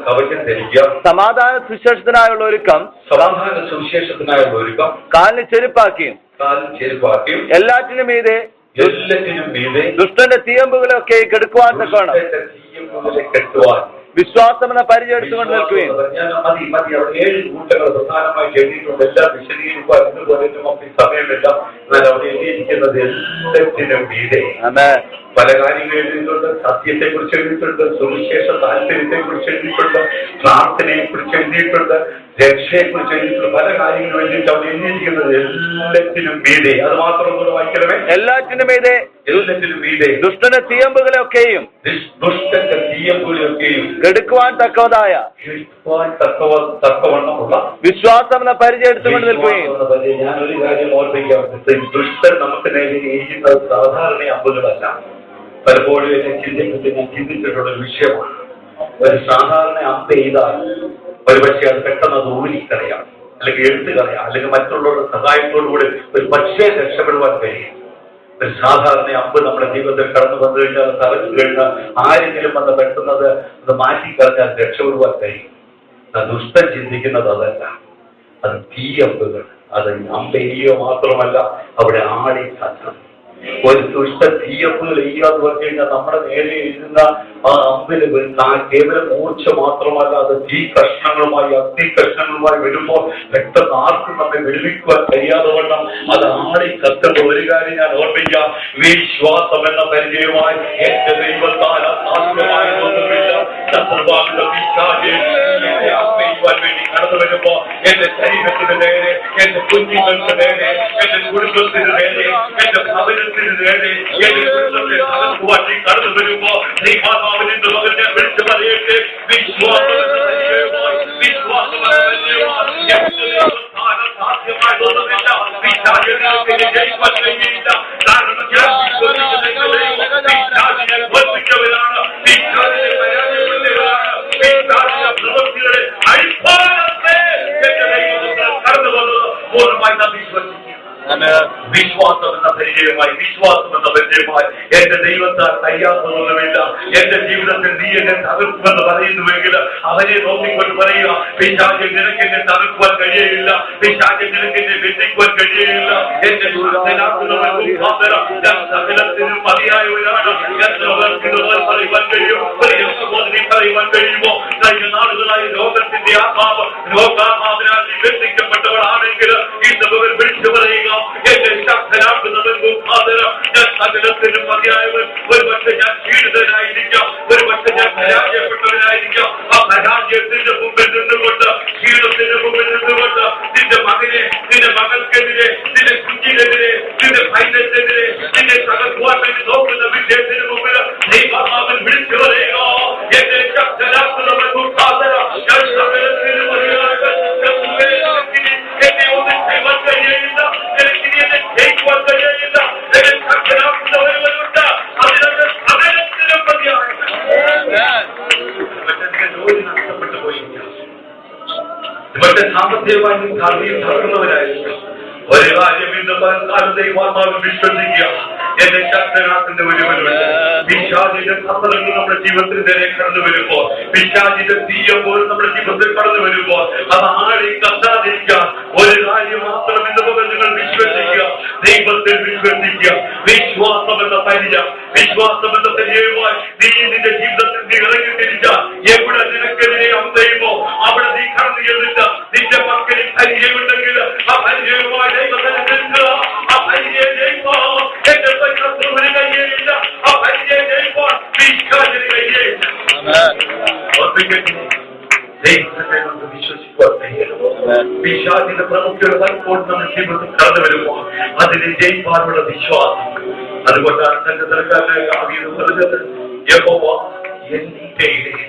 കവചം ധരിക്കുക, സമാധാന സുവിശേഷത്തിനായുള്ള ഒരുക്കം, സമാധാന സുവിശേഷത്തിനായുള്ള ഒരുക്കം, കാലിന് ചെരുപ്പാക്കിയും എല്ലാറ്റിനും മീതെ ദുഷ്ടന്റെ തീയമ്പുകളൊക്കെ കെടുക്കുവാൻ തക്കോണം വിശ്വാസം എന്ന പരിചയം എടുത്തുകൊണ്ട് നിൽക്കുകയും. ഏഴ് കൂട്ടങ്ങൾ പ്രധാനമായിട്ട് എഴുതിയിട്ടുണ്ട്. എല്ലാം വിശദീകരിക്കുവാൻ സമയമില്ല. എന്നാൽ അവിടെ എഴുതിയിരിക്കുന്നത് എല്ലാത്തിനും മീതെ പല കാര്യങ്ങൾ എഴുതിയിട്ടുണ്ട്. സത്യത്തെ കുറിച്ച് എഴുതിയിട്ടുണ്ട്, സുവിശേഷ താല്പര്യത്തെ കുറിച്ച് എഴുതിയിട്ടുണ്ട്, പ്രാർത്ഥനയെ കുറിച്ച് എഴുതിയിട്ടുണ്ട്, രക്ഷയെ കുറിച്ച് എഴുതിയിട്ടുണ്ട്. പല കാര്യങ്ങളും എഴുതിയിട്ട് അവിടെ എഴുതിയിരിക്കുന്നത് എല്ലാത്തിനും മീതെ. അത് മാത്രം കൂടെ വായിക്കണമേ. എല്ലാറ്റിനും മീതെ, എല്ലാത്തിനും മീതെ ദുഷ്ടന്റെ തീയമ്പുകളെയൊക്കെയും ദുഷ്ടന്റെ തീയമ്പുകളെയൊക്കെയും കെടുക്കുവാൻ തക്കവതായ തക്കവണ്ണമുള്ള വിശ്വാസം എന്ന പരിചയം എടുത്തുകൊണ്ട് നിൽക്കുകയും. ഞാനൊരു കാര്യം ഓർമ്മിക്കാം. ദുഷ്ടൻ നമുക്ക് നേരെ ചെയ്യുന്നത് സാധാരണ അമ്പുകളല്ല. പലപ്പോഴും എന്നെ ഞാൻ ചിന്തിച്ചിട്ടുള്ള ഒരു വിഷയമാണ്. ഒരു സാധാരണ അമ്പ് ചെയ്താൽ ഒരുപക്ഷെ അത് പെട്ടെന്ന് അത് ഊരിക്കളയാം, അല്ലെങ്കിൽ എടുത്തു കളയാം, അല്ലെങ്കിൽ മറ്റുള്ളവരുടെ സഹായത്തോടുകൂടി ഒരു പക്ഷേ രക്ഷപ്പെടുവാൻ കഴിയും. ഒരു സാധാരണ അമ്പ് നമ്മുടെ ജീവിതത്തിൽ കടന്നു വന്നു കഴിഞ്ഞാൽ, തറച്ചു കഴിഞ്ഞാൽ ആരെങ്കിലും വന്ന് പെട്ടെന്നത് അത് മാറ്റിക്കളഞ്ഞാൽ രക്ഷപ്പെടുവാൻ കഴിയും. ദുഷ്ടൻ ചിന്തിക്കുന്നത് അതല്ല, അത് തീയമ്പുകൾ. അത് അമ്പെയ്യോ മാത്രമല്ല, അവിടെ ആളി കത്തും. ഒരു ദുഷ്ട തീയമ്പുകൾ ചെയ്യാന്ന് പറഞ്ഞു കഴിഞ്ഞാൽ നമ്മുടെ നേരെ ഇരുന്ന ആ അമ്പിന് കേവലം മൂർച്ച മാത്രമല്ല, അത് തീ കഷ്ണങ്ങളുമായി അഗ്നി കഷ്ണങ്ങളുമായി വരുമ്പോൾ പെട്ടെന്ന് ആർക്കും നമ്മെ വെളുവിക്കുവാൻ കഴിയാതെ വണ്ണം അത് ആളി കത്തുമ്പോൾ ഒരു കാര്യം ഞാൻ ഓർമ്മിക്കാം. വിശ്വാസം എന്ന പരിചയമായി എന്റെ ദൈവത്താൽ അസാധ്യമായൊന്നുമില്ല. ശത്രുവാകുന്ന പിശാച് എന്നെ അമ്മയുവാൻ വേണ്ടി കടന്നു വരുമ്പോ എന്റെ ശരീരത്തിന് നേരെ, എന്റെ കുഞ്ഞുങ്ങൾക്ക് നേരെ, എന്റെ കുടുംബത്തിന് നേരെ, എന്റെ ഭവനത്തിന് നേരെ, എന്റെ കുടുംബത്തെ തകർക്കുവാൻ നീ കടന്നു വരുമ്പോ ദൈവാത്മാവിന്റെ മകൻ ഞാൻ വിളിച്ചു പറയട്ടെ, വിശ്വാസം എന്ന പരിചയമായി, വിശ്വാസം എന്ന പരിചയമായി സാധ്യമായതൊന്നുമില്ല. പിശാചിനെ ജയിക്കാൻ കഴിയില്ല. കാരണം ഞാൻ പിശാചിനെ തോൽപ്പിച്ചവരാണ്, പിശാചിനെ പരാജയപ്പെട്ടവരാണ്, പിശാചിന്റെ പ്രവൃത്തികളെ അടിസ്ഥാനത്തെ എന്റെ ദൈവത്തിൽ കടന്നു വന്നത് പൂർണ്ണമായി നാം വിശ്വസിക്കും. വിശ്വാസം എന്ന പരിചയമായി, വിശ്വാസം എന്ന പരിചയമായി എന്റെ ദൈവത്താൽ കഴിയാത്തതൊന്നുമില്ല. എന്റെ ജീവിതത്തിൽ നീ എന്നെ തകർക്കുമെന്ന് പറയുന്നുവെങ്കിൽ അവരെ നോക്കിക്കൊണ്ട് പറയുക, പിശാചിൽ നിനക്ക് എന്നെ തകർക്കുവാൻ കഴിയയില്ല, പിശാചിൽ നിനക്ക് എന്നെ ബന്ധിക്കുവാൻ കഴിയയില്ല. എന്റെ ഞാൻ സകലത്തിനും മതിയായവരാണ്. പറയുവാൻ കഴിയും. പറയുവാൻ കഴിയുമോ? കഴിഞ്ഞ നാളുകളായി ലോകത്തിന്റെ ആത്മാവ് ലോകാത്മാവിനാൽ നീ ബന്ധിക്കപ്പെട്ടവളാണെങ്കിൽ ഇന്ന് വിളിച്ചു പറയുക, എന്റെ ശക്തനാക്കുന്നവൻ ഞാൻ സകലത്തിനും മതിയായവൻ. ഒരു പക്ഷെ ഞാൻ ക്ഷീണിതനായിരിക്കാം, ഒരു പക്ഷെ ഞാൻ പരാജയപ്പെട്ടവനായിരിക്കാം. ആ പരാജയത്തിന്റെ മുമ്പിൽ നിന്നുകൊണ്ട്, ക്ഷീണത്തിന്റെ മുമ്പിൽ നിന്നുകൊണ്ട് നിന്റെ മകനെ, നിന്റെ മകൾക്കെതിരെ, നിന്റെ കുഞ്ഞിനെതിരെ, നിന്റെ ഭൈനത്തിനെതിരെ, നിന്നെ തകർക്കുവാൻ വേണ്ടി നോക്കുന്ന വിഷയത്തിന് മുമ്പിൽ ദൈവമാവൻ വിളിച്ചു പറയുക, എന്റെ ശക്തനാക്കുന്നവൻ ഞാൻ സകലത്തിനും മതിയായവൻ. എന്നെ ഒന്നും ചെയ്യുവാൻ കഴിയയില്ല, എനിക്കിനി എന്നെ ജയിക്കുവാൻ കഴിയയില്ല. എന്നെ ശക്തനാക്കുന്നവരുണ്ട്, അതിനൊക്കെ സകലത്തിനും മതിയായവൻ. ജോലി നഷ്ടപ്പെട്ടു പോയിരിക്കാം, ഇവരുടെ സാമ്പത്തികമായി തകർന്നവരായിരിക്കും. ഒരു കാര്യം ഇന്ന് പലകാലം ദൈവാത്മാവിൽ വിശ്വസിക്കുക, എന്റെ ശക്തനാക്കുന്ന ഒരുവനുണ്ട്. പിശാചിന്റെ സഫലങ്ങൾ നമ്മുടെ ജീവിതത്തിൽ നേരെ കടന്നു വരുമ്പോൾ, പിശാചിന്റെ തീയപ്പോൾ നമ്മുടെ ജീവിതത്തിൽ കടന്നു വരുമ്പോൾ അത് ആളെ പരിചയമില്ല. നിന്റെ മക്കളിൽ പരിചയമുണ്ടെങ്കിൽ ആ പരിചയവുമായി ദൈവത്തിൽ നിൽക്കുക. ആ പരിചയം ജയിക്കാൻ എന്റെ ശത്രുവിന് കഴിയുകയില്ല. ആ പരിചയം ജയിക്കാൻ പിശാചിന് കഴിയുകയില്ല. ദൈവത്തെ നമുക്ക് വിശ്വസിക്കുവാൻ കഴിയണം. പിശാചിന്റെ പ്രമുഖയുടെ പലപ്പോഴും നമ്മുടെ ജീവിതത്തിൽ കടന്നു വരുമ്പോൾ അതിനെ ജയിക്കാനുള്ള വിശ്വാസം. അതുകൊണ്ടാണ് സംഘത്തിലക്കാരനായ ദാവീദ് പറഞ്ഞത്, യഹോവ എന്റെ ഇടയൻ,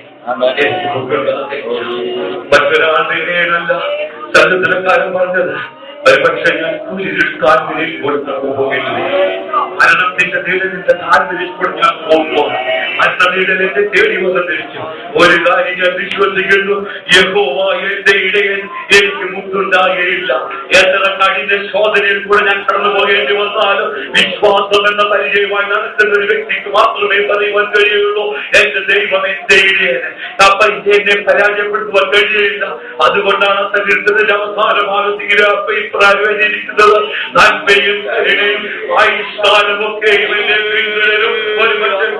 മറ്റൊരാളുടെ ഇടയനല്ല. സംഘത്തിലക്കാരൻ പറഞ്ഞത്, ഒരുപക്ഷെ ഞാൻ കുരിശിൽ താഴ്വരയിൽ കൊടുത്തു പോകേണ്ടത്, മരണത്തിന്റെ നീടലിന്റെ താഴ്വരയിൽ കൂടെ ഞാൻ പോകുമ്പോൾ മരണ നീടലിന്റെ തേടി വന്ന് തിരിച്ചു. ഒരു കാര്യം ഞാൻ വിശ്വസിക്കുന്നു, യഹോവ എന്റെ ഇടയൻ, എനിക്ക് മുട്ടുണ്ടാകുകയില്ല. എത്ര കഠിന ശോധനയിൽ കൂടെ ഞാൻ കടന്നു പോകേണ്ടി വന്നാലും വിശ്വാസം എന്ന പരിചയമായി നടക്കുന്ന ഒരു വ്യക്തിക്ക് മാത്രമേ പറയുവാൻ കഴിയുള്ളൂ, എന്റെ ദൈവം എന്റെ ഇടയൻ. അപ്പൊ എന്നെ പരാജയപ്പെടുത്തുവാൻ കഴിയില്ല. അതുകൊണ്ടാണ് സംഗീതത്തിന്റെ അവസാന ഭാഗത്ത് ഇങ്ങനെ ഇപ്രായിരിക്കുന്നത്, നന്മയും കരുണയും ആയുഷ്കാലമൊക്കെ ഒരു മറ്റൊരു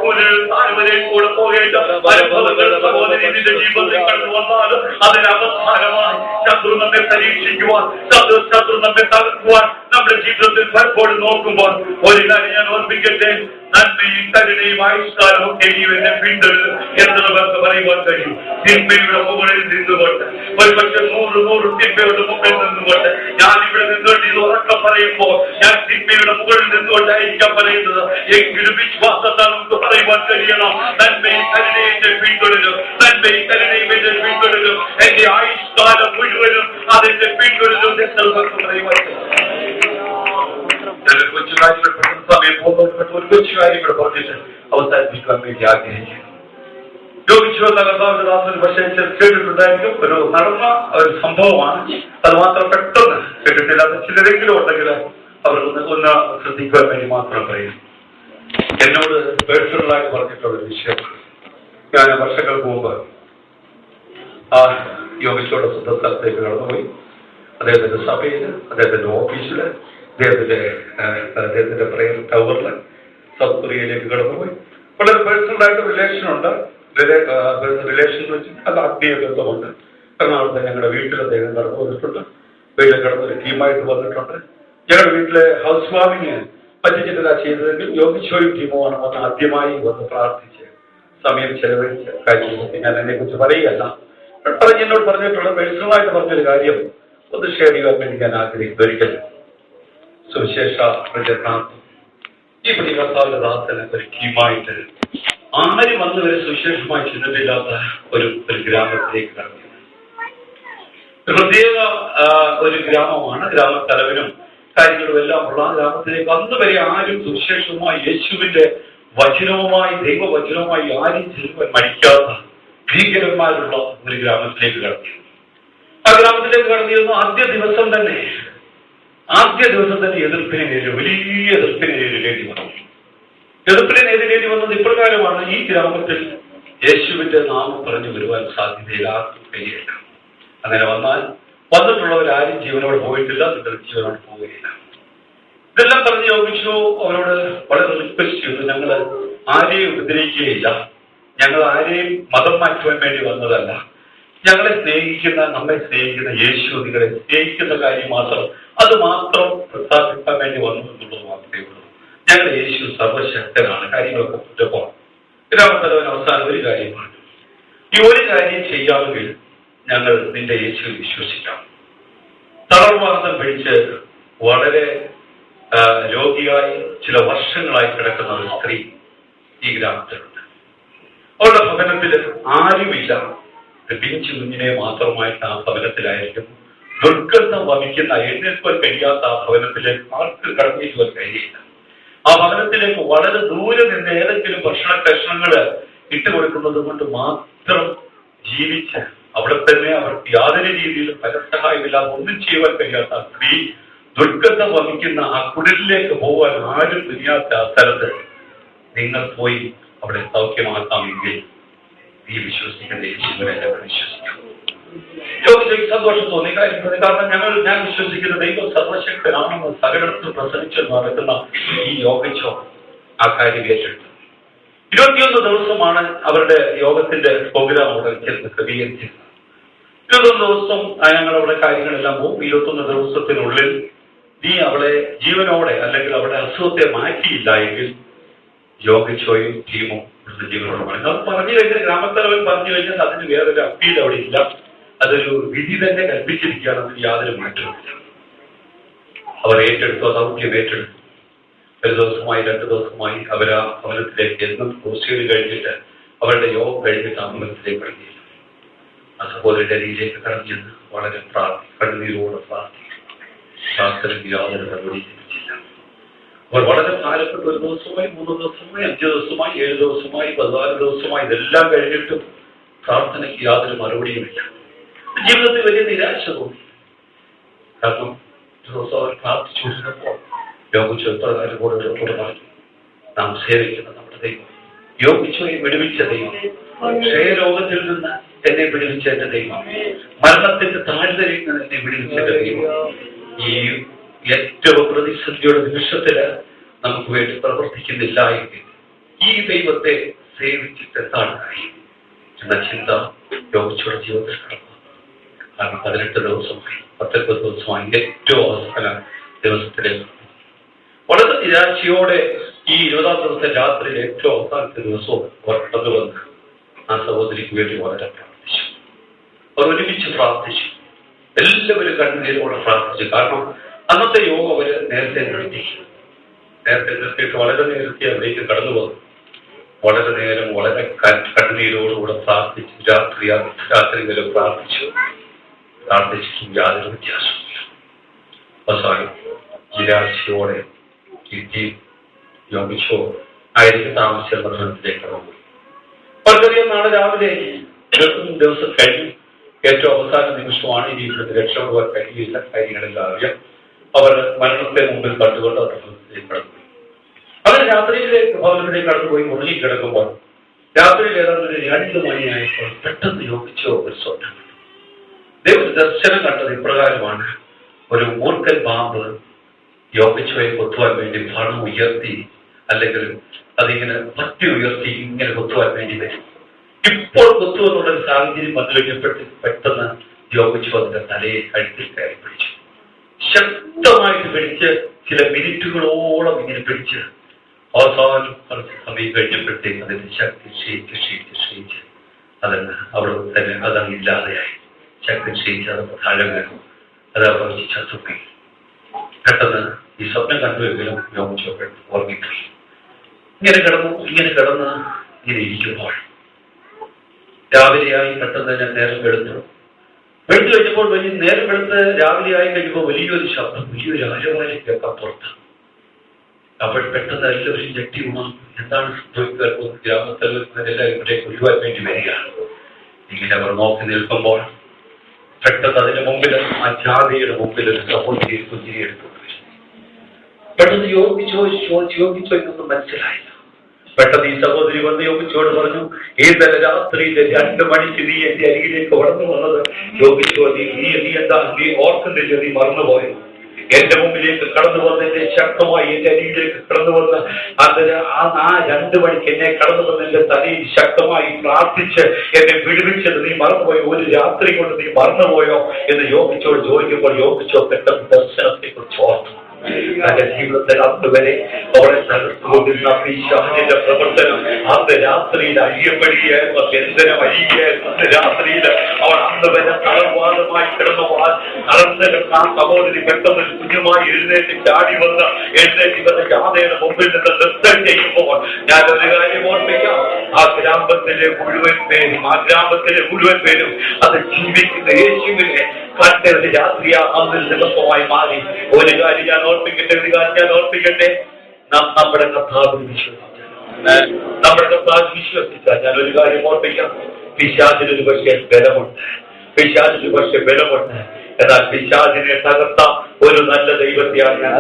കൂടെ പോകേണ്ട അനുഭവങ്ങൾ സഹോദരിന്റെ ജീവിതത്തിൽ കടന്നു വന്നാലും അതിന് അവസാനമായി ശത്രു നമ്മെ പരീക്ഷിക്കുവാൻ, ശത്രു നമ്മെ തകർക്കുവാൻ നമ്മുടെ ജീവിതത്തിൽ പലപ്പോഴും നോക്കുമ്പോൾ ഒരു കാര്യം ഞാൻ ഓർമ്മിക്കട്ടെ, നന്മയും കരുണയും ആയുഷ്കാലമൊക്കെ എന്നെ പിന്തുടരും എന്ന് നമുക്ക് പറയുവാൻ കഴിയും. തിന്മയുടെ മുകളിൽ നിന്നുകൊണ്ട് ഒരു പക്ഷെ 100 തിന്മയുടെ മുകളിൽ നിന്നുകൊണ്ട് ഞാൻ ഇവിടെ നിന്നുകൊണ്ട് ഇത് ഉറക്കം പറയുമ്പോൾ ഞാൻ തിന്മയുടെ മുകളിൽ നിന്നുകൊണ്ടായിരിക്കാം പറയുന്നത്. എങ്കിലും വിശ്വാസത്താൽ നമുക്ക് പറയുവാൻ കഴിയണം, നന്മയും കരുണയും എന്നെ പിന്തുടരും, നന്മയും കരുണയും എന്നെ പിന്തുടരും, എന്റെ ആയുഷ്കാലം മുഴുവനും അതെന്നെ പിന്തുടരും എന്ന് നമുക്ക് പറയുവാൻ കഴിയും. കൊച്ചു കാര്യങ്ങൾ പെട്ടെന്ന് സമയം പോകുമ്പോൾ ഒരു കൊച്ചു കാര്യങ്ങൾ പറഞ്ഞിട്ട് അവസാനിപ്പിക്കാൻ വേണ്ടി ആഗ്രഹിക്കുന്നു. യോഗിച്ചുവെന്ന കർത്താവിന്റെ ദാസന് പക്ഷേ കേട്ടിട്ടുണ്ടായിരിക്കും, ഒരു നടന്ന ഒരു സംഭവമാണ്. അത് മാത്രം പെട്ടെന്ന് കേട്ടിട്ടില്ലാത്ത ചിലരെങ്കിലും ഉണ്ടെങ്കിൽ അവർക്ക് ഒന്ന് ശ്രദ്ധിക്കുവാൻ വേണ്ടി മാത്രം പറയും. എന്നോട് പേഴ്സണലായിട്ട് പറഞ്ഞിട്ടുള്ള വിഷയം, ഞാൻ വർഷങ്ങൾക്ക് മുമ്പ് ആ യോഗിച്ചോടെ സ്വന്തം സ്ഥലത്തേക്ക് കടന്നുപോയി. അദ്ദേഹത്തിന്റെ സഭയിൽ, അദ്ദേഹത്തിന്റെ ഓഫീസിൽ, അദ്ദേഹത്തിന്റെ പ്രയർ ടവറിൽ സൗത്ത് കൊറിയയിലേക്ക് കടന്നുപോയി. വളരെ പേഴ്സണലായിട്ട് റിലേഷനുണ്ട്. റിലേഷൻ എന്ന് വെച്ചാൽ അത് ആത്മീയ ബന്ധമുണ്ട്. എറണാകുളത്ത് ഞങ്ങളുടെ വീട്ടിൽ അദ്ദേഹം കടന്നു വന്നിട്ടുണ്ട്. വീട്ടിൽ കടന്നൊരു ടീമായിട്ട് വന്നിട്ടുണ്ട്. ഞങ്ങളുടെ വീട്ടിലെ ഹൗസ് വാമിങ് മറ്റു ചിലരാ ചെയ്തതെങ്കിൽ യോഗിച്ചോയും ടീമുമാണ് വന്ന് ആദ്യമായി വന്ന് പ്രാർത്ഥിച്ച് സമയം ചെലവഴിച്ച കാര്യങ്ങളൊക്കെ ഞാൻ അതിനെക്കുറിച്ച് പറയുകയല്ല. എന്നോട് പറഞ്ഞിട്ടുള്ള പേഴ്സണലായിട്ട് പറഞ്ഞൊരു കാര്യം ഒന്ന് ഷെയർ ചെയ്യാൻ വേണ്ടി ഞാൻ ആഗ്രഹിക്കുന്നു. ഒരിക്കൽ സുവിശേഷ പ്രചരണാർത്ഥം ഈ കർത്താവിന്റെ ദാസന് ഒരു ടീമായിട്ട് ആരും വന്ന് വരെ സുവിശേഷമായി ചെന്നിട്ടില്ലാത്ത ഒരു ഗ്രാമത്തിലേക്ക് കടന്നു. പ്രത്യേക ഒരു ഗ്രാമമാണ്. ഗ്രാമത്തലവനും കാര്യങ്ങളും എല്ലാം ഉള്ള ഗ്രാമത്തിലേക്ക് അന്ന് വരെ ആരും സുവിശേഷവുമായി, യേശുവിന്റെ വചനവുമായി, ദൈവവചനവുമായി ആരും ചെല്ലുവാൻ മടിക്കാത്ത ഭീകരന്മാരുള്ള ഒരു ഗ്രാമത്തിലേക്ക് കടന്നു. ആ ഗ്രാമത്തിലേക്ക് കടന്നിരുന്നു. ആദ്യ ദിവസം തന്നെ എതിർപ്പിനെ നേരിടും, വലിയ എതിർപ്പിനെ നേരിടേണ്ടി വന്നു. എതിർപ്പിനെ നേരിടേണ്ടി വന്നത് ഇപ്രകാരമാണ്: ഈ ഗ്രാമത്തിൽ യേശുവിന്റെ നാമം പറഞ്ഞു വരുവാൻ സാധ്യതയില്ലാത്ത കഴിയില്ല. അങ്ങനെ വന്നിട്ടുള്ളവരാരും ജീവനോട് പോയിട്ടില്ല, നിങ്ങൾ ജീവനോട് പോവുകയില്ല. ഇതെല്ലാം പറഞ്ഞ് യോഗിച്ചു. അവരോട് വളരെ റിക്വസ്റ്റ് ചെയ്തു, ഞങ്ങൾ ആരെയും ഉപദ്രവിക്കുകയില്ല, ഞങ്ങൾ ആരെയും മതം മാറ്റുവാൻ വേണ്ടി വന്നതല്ല, ഞങ്ങളെ സ്നേഹിക്കുന്ന, നമ്മെ സ്നേഹിക്കുന്ന യേശു നിങ്ങളെ സ്നേഹിക്കുന്ന കാര്യം മാത്രം, അത് മാത്രം പ്രസ്താവിക്കാൻ വേണ്ടി വന്നു എന്നുള്ളത് മാത്രമേ ഉള്ളൂ. ഞങ്ങളുടെ യേശു സർവശക്തനാണ്, കാര്യങ്ങളൊക്കെ കുറ്റമാണ്. ഗ്രാമത്തലവൻ അവസാനം ഒരു കാര്യമാണ്, ഈ ഒരു കാര്യം ചെയ്യാമെങ്കിൽ ഞങ്ങൾ നിന്റെ യേശു വിശ്വസിക്കാം. തളർവാദം പിടിച്ച് വളരെ രോഗിയായി ചില വർഷങ്ങളായി കിടക്കുന്ന ഒരു സ്ത്രീ ഈ ഗ്രാമത്തിലുണ്ട്. അവരുടെ ഭവനത്തിൽ ആരുമില്ല, പിഞ്ചു കുഞ്ഞിനെ മാത്രമായിട്ട് ആ ഭവനത്തിലായിരിക്കും. ദുർഗന്ധം വമിക്കുന്ന, എഴുന്നേൽക്കാൻ കഴിയാത്ത ആ ഭവനത്തിലേക്ക് ആർക്ക് കടന്നിരിക്കുവാൻ കഴിയില്ല. ആ ഭവനത്തിലേക്ക് വളരെ ദൂരെ നിന്ന് ഏതെങ്കിലും ഭക്ഷണ കഷ്ണങ്ങൾ ഇട്ടുകൊടുക്കുന്നത് കൊണ്ട് മാത്രം ജീവിച്ച് അവിടെ തന്നെ അവർക്ക് യാതൊരു രീതിയിലും പരസഹായമില്ലാതെ ഒന്നും ചെയ്യുവാൻ കഴിയാത്ത ആ സ്ത്രീ ദുർഗന്ധം വമിക്കുന്ന ആ കുടിലിലേക്ക് പോകാൻ ആരും തിരിയാത്ത ആ സ്ഥലത്ത് നിങ്ങൾ പോയി അവിടെ സൗഖ്യമാക്കാമെങ്കിൽ നീ വിശ്വസിക്കുന്ന യേശുവിനെ വിശ്വസിക്കാം. യോഗിക്ക് സന്തോഷം തോന്നി. കാരണം ഞാൻ വിശ്വസിക്കുന്ന ദൈവം സർവശക്തനാണെന്ന് സകലത്തും പ്രസംഗിച്ച് നടക്കുന്ന ഈ യോഗിച്ചോ ആ കാര്യം ഏറ്റെടുത്തു. 21 ദിവസമാണ് അവരുടെ യോഗത്തിന്റെ പ്രോഗ്രാം അവിടെ ക്രമീകരിച്ചിരുന്നത്. 21 ദിവസം ഞങ്ങളവിടെ കാര്യങ്ങളെല്ലാം പോകും. 21 ദിവസത്തിനുള്ളിൽ നീ അവളെ ജീവനോടെ അല്ലെങ്കിൽ അവളുടെ അസുഖത്തെ മാറ്റിയില്ല എങ്കിൽ യോഗിച്ചോയും ടീമും ജീവനോട് പറയും. അത് പറഞ്ഞു കഴിഞ്ഞാൽ ഗ്രാമത്തലവൻ പറഞ്ഞു കഴിഞ്ഞാൽ അതിന് വേറൊരു അപ്പീൽ അവിടെ ഇല്ല. അതൊരു വിധി തന്നെ കൽപ്പിച്ചിരിക്കുകയാണ്. അതിന് യാതൊരു മാറ്റവുമില്ല. അവർ ഏറ്റെടുത്തു, ദൗത്യം ഏറ്റെടുത്തു. 1 ദിവസമായി 2 ദിവസമായി അവർ ആ ഭവനത്തിലേക്ക് എന്നും ക്രൂസൈഡ് കഴിഞ്ഞിട്ട് അവരുടെ യോഗം കഴിഞ്ഞിട്ട് അമ്പലത്തിലേക്ക് കഴിഞ്ഞില്ല. ആ സഹോദരന്റെ അരിയിലേക്ക് കടന്നിരുന്ന് വളരെ കണ്ണുനീരോടെ പ്രാർത്ഥിക്കും. ശാസ്ത്രജ്ഞ യാതൊരു നടപടി ലഭിച്ചില്ല. അവർ വളരെ ഭാരപ്പെട്ട 1 ദിവസമായി 3 ദിവസമായി 5 ദിവസമായി 7 ദിവസമായി 14 ദിവസമായി ഇതെല്ലാം കഴിഞ്ഞിട്ടും പ്രാർത്ഥനയ്ക്ക് യാതൊരു മറുപടിയുമില്ല. ജീവിതത്തിൽ വലിയ നിരാശ തോന്നി. കാരണം ദിവസം അവർ പ്രാർത്ഥിച്ചുകൊണ്ടിരുന്നപ്പോൾ യോഗിച്ചു എത്രകാലം കൂടെ പറഞ്ഞു, നാം സേവിക്കുന്ന നമ്മുടെ ദൈവം, യോഗിച്ചോയെ വിടുവിച്ച ദൈവം, ക്ഷയരോഗത്തിൽ നിന്ന് എന്നെ വിടുവിച്ച എന്റെ ദൈവം, മരണത്തിന്റെ താഴ്വരയിൽ നിന്ന് എന്നെ വിടുവിച്ച എന്റെ ദൈവം, ഈ ഏറ്റവും പ്രതിസന്ധിയുടെ നിമിഷത്തില് നമുക്ക് വേണ്ടി പ്രവർത്തിക്കുന്നില്ല എങ്കിൽ ഈ ദൈവത്തെ സേവിച്ചിട്ട് എന്താണ് കാര്യം എന്ന ചിന്ത യോഗിച്ചോടെ ജീവിതത്തിൽ കടന്നു. കാരണം 18 ദിവസമായി 19 ദിവസമായി ഏറ്റവും അവസാന ദിവസത്തിലേക്ക് വളരെ നിരാശയോടെ ഈ 20-ാം ദിവസത്തെ രാത്രിയിൽ ഏറ്റവും അവസാനത്തെ ദിവസവും അവർ കടന്നു വന്ന് ആ സഹോദരിക്ക് വേണ്ടി വളരെ പ്രാർത്ഥിച്ചു. അവർ ഒരുമിച്ച് പ്രാർത്ഥിച്ചു. എല്ലാവരും കണ്ണുനീരോടെ പ്രാർത്ഥിച്ചു. കാരണം അന്നത്തെ യോഗം അവര് നേരത്തെ നിർത്തിയിട്ട് വളരെ നേരത്തെ അതിലേക്ക് കടന്നു വന്നു. വളരെ നേരം വളരെ കണ്ണുനീരോടുകൂടെ പ്രാർത്ഥിച്ചു. രാത്രി വരെ പ്രാർത്ഥിച്ചിട്ടും യാതൊരു വ്യത്യാസമില്ല. അവസാനം നിരാശയോടെ യോഗിച്ചോ ആയിരിക്കും താമസിച്ച ഭരണത്തിലേക്ക് കടന്നു. വളരെയധികം നാളെ രാവിലെ 20 ദിവസം കഴിഞ്ഞു. ഏറ്റവും അവസാന നിമിഷമാണ്. ഇനി ഇവിടുത്തെ രക്ഷപ്പെടുവാൻ കഴിയില്ല. കാര്യങ്ങളെല്ലാം അറിയാം. അവർ മരണത്തെ മുമ്പിൽ കണ്ടുകൊണ്ട് അവർ ഭവനത്തിലേക്ക് കടന്നുപോയി. അവർ രാത്രിയിലേക്ക് ഭവനത്തിലേക്ക് കടന്നുപോയി ഉറങ്ങിക്കിടക്കുമ്പോൾ രാത്രിയിൽ ഏതാണ്ട് 2 മണിയായപ്പോൾ പെട്ടെന്ന് യോഗിച്ചോ ഒരു സ്വപ്നം കണ്ടു. ദൈവ ദർശനം കണ്ടത് ഇപ്രകാരമാണ്. ഒരു മൂർഖൻ പാമ്പ് യോഗിച്ചോയെ കൊത്തുവാൻ വേണ്ടി ഭണം ഉയർത്തി, അല്ലെങ്കിൽ അതിങ്ങനെ പറ്റി ഉയർത്തി ഇങ്ങനെ കൊത്തുവാൻ വേണ്ടി വരും. ഇപ്പോൾ കൊത്തുവെന്നുള്ളൊരു സാഹചര്യം വന്നുകഴിഞ്ഞപ്പോഴത്തെ പെട്ടെന്ന് യോഗിച്ചു അതിന്റെ തലയെ കഴുത്തിൽ കയറി പിടിച്ചു. ശക്തമായിട്ട് പിടിച്ച് ചില മിനിറ്റുകളോളം ഇങ്ങനെ പിടിച്ച് അവസാനം കുറച്ച് സമയം കഴിഞ്ഞപ്പോഴത്തേക്ക് അതിന്റെ ശക്തി ക്ഷയിച്ച് അതങ്ങ് അവിടെ തന്നെ അതങ്ങ് ഇല്ലാതെയായി. ശക്തി ക്ഷയിച്ച് അത് താഴെ വീണു. അത് അവർ ചത്തുപോയി. പെട്ടെന്ന് ഈ സ്വപ്നം കണ്ടുവെങ്കിലും യോഗിച്ചോ ഓർമ്മിപ്പോയി. ഇങ്ങനെ കിടന്ന് ഇങ്ങനെ ഇരിക്കുമ്പോൾ രാവിലെയായി പെട്ടെന്ന് ഞാൻ നേരം വെളുത്തു കഴിഞ്ഞപ്പോൾ വലിയ നേരം വെളുത്ത് രാവിലെയായി കഴിയുമ്പോൾ വലിയൊരു ശബ്ദം, വലിയൊരു അരവാരിക്ക് അപ്പുറത്ത്. അപ്പോൾ പെട്ടെന്ന് എല്ലാവരും ഞെട്ടി ഉണർന്നു. എന്താണ് സംഭവിക്കുക? ഗ്രാമത്തിൽ എല്ലാവരും ഇവിടേക്ക് ഒഴിവാൻ വേണ്ടി വരികയാണ്. ഇങ്ങനെ അവർ നോക്കി നിൽക്കുമ്പോൾ പെട്ടെന്ന് അതിന്റെ മുമ്പിൽ ആ ജാതിയുടെ മുമ്പിൽ ഒരു സഹോദരി കുഞ്ഞിനെ എടുത്തുകൊണ്ട് വരും. പെട്ടെന്ന് യോഗിച്ചോ എന്നൊന്നും മനസ്സിലായില്ല. പെട്ടെന്ന് ഈ സഹോദരി വന്ന് യോഗിച്ചോട് പറഞ്ഞു, ഇന്നലെ രാത്രിയിലെ 2 മണിക്ക് നീ എന്റെ അരികിലേക്ക് വളർന്നു വന്നത് യോഗിച്ചോ, നീ ഓർക്കുന്നില്ല, നീ മറന്നുപോയോ? എന്റെ മുമ്പിലേക്ക് കടന്നു വന്ന് ശക്തമായി എന്റെ അരികിലേക്ക് കടന്നു വന്ന് ആ 2 മണിക്ക് എന്നെ കടന്നു വന്ന് എന്റെ തലയിൽ ശക്തമായി പ്രാർത്ഥിച്ച് എന്നെ വിടുവിച്ചത് നീ മറന്നുപോയോ? ഒരു രാത്രി കൊണ്ട് നീ മറന്നുപോയോ എന്ന് യോഗിച്ചോട് ചോദിക്കുമ്പോൾ യോഗിച്ചോ പെട്ടെന്ന് ദർശനത്തെ കുറിച്ച് ഓർത്തു. തന്റെ ജീവിതത്തിൽ അതുവരെ അവളെ തകർത്തുകൊണ്ടിരുന്ന പിശാചിന്റെ പ്രവർത്തനം അന്ന് രാത്രിയിൽ അഴിയപ്പെടുകയായിരുന്നു. ബന്ധനം അഴിയുകയായിരുന്നു. അന്ന് രാത്രിയിൽ അവൾ അന്ന് വരെ തളർവാദമായി കിടന്നുപോകാൻ തളർന്നിരുന്ന ആ സഹോദരി പെട്ടെന്ന് കുഞ്ഞുമായി എഴുന്നേറ്റ് ചാടി വന്ന് ഇവരുടെ ജാഥയുടെ മുമ്പിൽ നിന്ന് നൃത്തം ചെയ്യുമ്പോൾ ഞാൻ ഒരു കാര്യം ഓർമ്മിക്കാം. ആ ഗ്രാമത്തിലെ മുഴുവൻ പേരും അത് ജീവിക്കുന്ന യേശുവിനെ കണ്ട ഒരു രാത്രിയാ അന്നൊരു ദിവസമായി മാറി. ഒരു കാര്യം ഞാൻ ഓർപ്പിക്കട്ടെ, നമ്മുടെ കർത്താവിൽ വിശ്വസിച്ചാൽ ഞാൻ ഒരു കാര്യം ഓർപ്പിക്കാം. പിശാചിനൊരു പക്ഷേ ബലമുണ്ട്. എന്നാൽ പിശാചിനെ തകർത്ത ഒരു നല്ല ദൈവത്തെയാണ് ഞാൻ.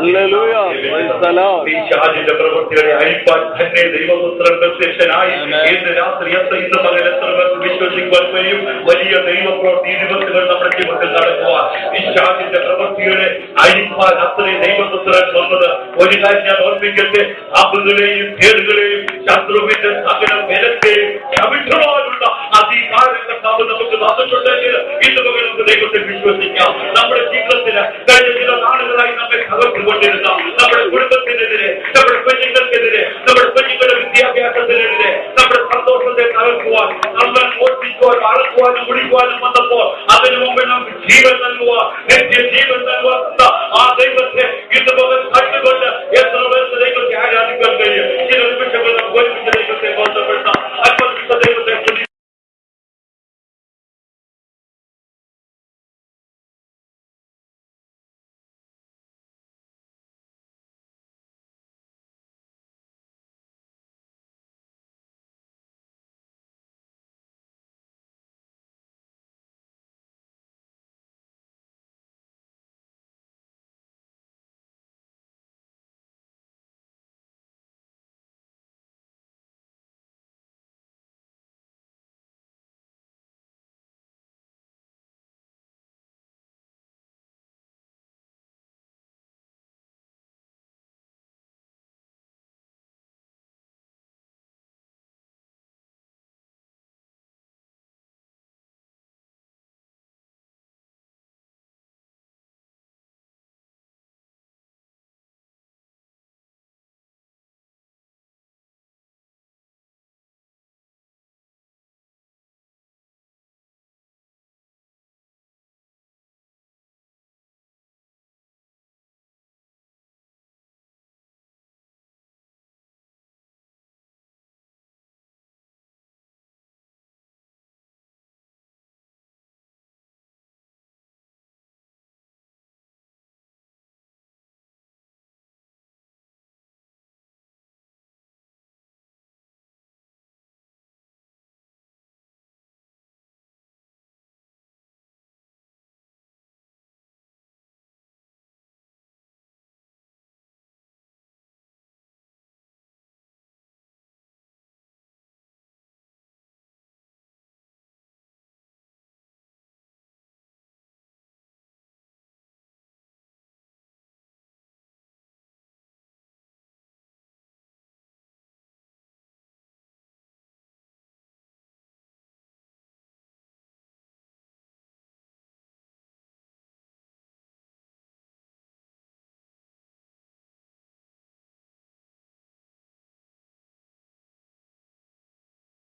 പിശാചിന്റെ പ്രവൃത്തികളെ അഴിപ്പാൻ തന്നെ ദൈവപുത്രൻ പ്രത്യക്ഷനായി. ഇന്ന് രാത്രി ഇന്ന് പകൽ എത്ര പേർക്ക് വിശ്വസിക്കുവാൻ കഴിയും? വലിയ ദൈവപ്രവൃത്തി ദിവസങ്ങൾ നമ്മുടെ ജീവിതത്തിൽ നടക്കുവാൻ പിശാചിന്റെ പ്രവൃത്തികളെ അഴിപ്പാൻ അത്രയും ദൈവപുത്രൻ വന്നത്. ഒരു കാര്യം ഞാൻ ഓർമ്മിക്കട്ടെ, ആപത്തുകളെയും കേടുകളെയും ശത്രുവിന്റെ സകല ബലത്തെയും ചവിട്ടുവാനുള്ള അധികാരം കർത്താവ് നമുക്ക് തന്നിട്ടുണ്ടെങ്കിൽ ഇന്ന് പകരം നമുക്ക് ദൈവത്തിൽ വിശ്വസിക്കാം. നമ്മുടെ ജീവിതത്തിന് കഴിഞ്ഞ ചില നാളുകളായി നമ്മെ തകർത്തുകൊണ്ടിരുന്ന നമ്മുടെ കുടുംബത്തിനെതിരെ, നമ്മുടെ കുഞ്ഞുങ്ങൾക്കെതിരെ, നമ്മുടെ കുഞ്ഞുങ്ങളുടെ വിദ്യാഭ്യാസത്തിനെതിരെ, നമ്മുടെ സന്തോഷത്തെ തകർക്കുവാൻ, നമ്മൾ ഓർപ്പിക്കുവാൻ, അളക്കുവാനും കുടിക്കുവാനും വന്നപ്പോൾ അതിനു മുമ്പ് നമുക്ക് ജീവൻ നൽകുക, നിത്യ ജീവൻ നൽകുക ആ ദൈവത്തെ ഇന്ന് പകരം കണ്ടുകൊണ്ട് എത്ര പേർക്ക് ദൈവത്തെ ആരാധിക്കാൻ കഴിയും. ചില നിമിഷങ്ങൾ നമുക്ക് ഒരുമിച്ച് ദൈവത്തെ